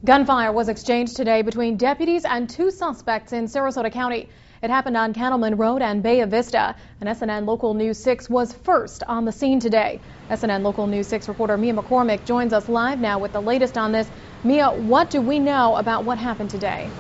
Gunfire was exchanged today between deputies and two suspects in Sarasota County. It happened on Cattleman Road and Bay Vista. And SNN Local News 6 was first on the scene today. SNN Local News 6 reporter Mia McCormick joins us live now with the latest on this. Mia, what do we know about what happened today?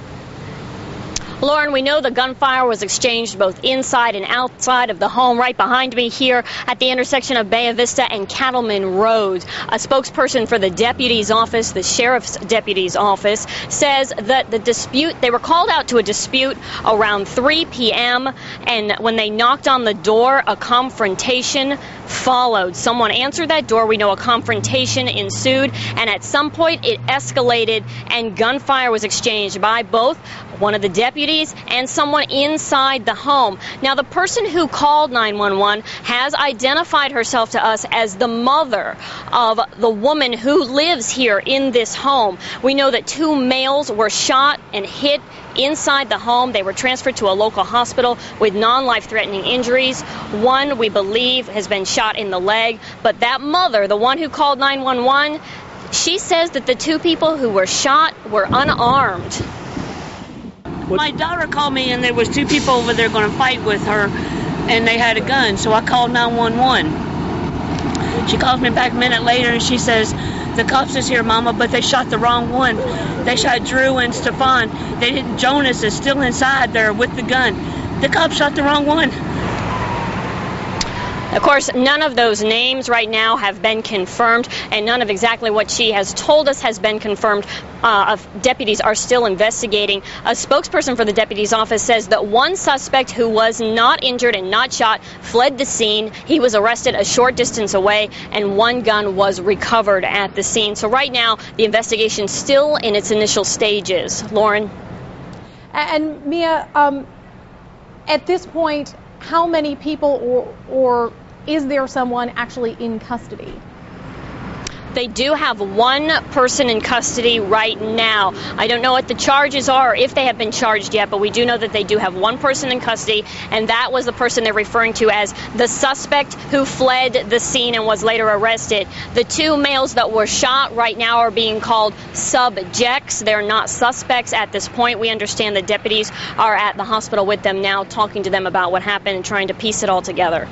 Lauren, we know the gunfire was exchanged both inside and outside of the home right behind me here at the intersection of Bay Vista and Cattleman Road. A spokesperson for the deputy's office, the sheriff's deputy's office, says that the dispute, they were called out to a dispute around 3 p.m. and when they knocked on the door, a confrontation followed. Someone answered that door. We know a confrontation ensued, and at some point it escalated and gunfire was exchanged by both one of the deputies and someone inside the home. Now, the person who called 911 has identified herself to us as the mother of the woman who lives here in this home. We know that two males were shot and hit inside the home. They were transferred to a local hospital with non-life-threatening injuries. One, we believe, has been shot in the leg. But that mother, the one who called 911, she says that the two people who were shot were unarmed. My daughter called me and there was two people over there going to fight with her and they had a gun, so I called 911. She calls me back a minute later and she says, "The cops is here, Mama, but they shot the wrong one. They shot Drew and Stefan. They didn't. Jonas is still inside there with the gun. The cops shot the wrong one." Of course, none of those names right now have been confirmed, and none of exactly what she has told us has been confirmed. Deputies are still investigating. A spokesperson for the deputy's office says that one suspect who was not injured and not shot fled the scene. He was arrested a short distance away, and one gun was recovered at the scene. So right now, the investigation is still in its initial stages. Lauren? And Mia, at this point, how many people or is there someone actually in custody? They do have one person in custody right now. I don't know what the charges are or if they have been charged yet, but we do know that they do have one person in custody, and that was the person they're referring to as the suspect who fled the scene and was later arrested. The two males that were shot right now are being called subjects. They're not suspects at this point. We understand the deputies are at the hospital with them now, talking to them about what happened and trying to piece it all together.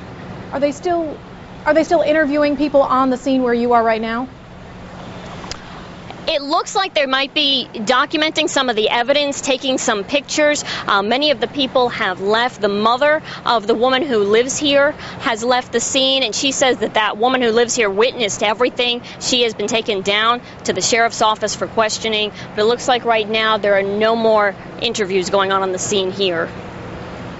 Are they still interviewing people on the scene where you are right now? It looks like they might be documenting some of the evidence, taking some pictures. Many of the people have left. The mother of the woman who lives here has left the scene, and she says that that woman who lives here witnessed everything. She has been taken down to the sheriff's office for questioning, but it looks like right now there are no more interviews going on the scene here.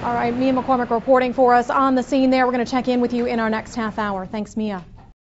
All right, Mia McCormick reporting for us on the scene there. We're going to check in with you in our next half hour. Thanks, Mia.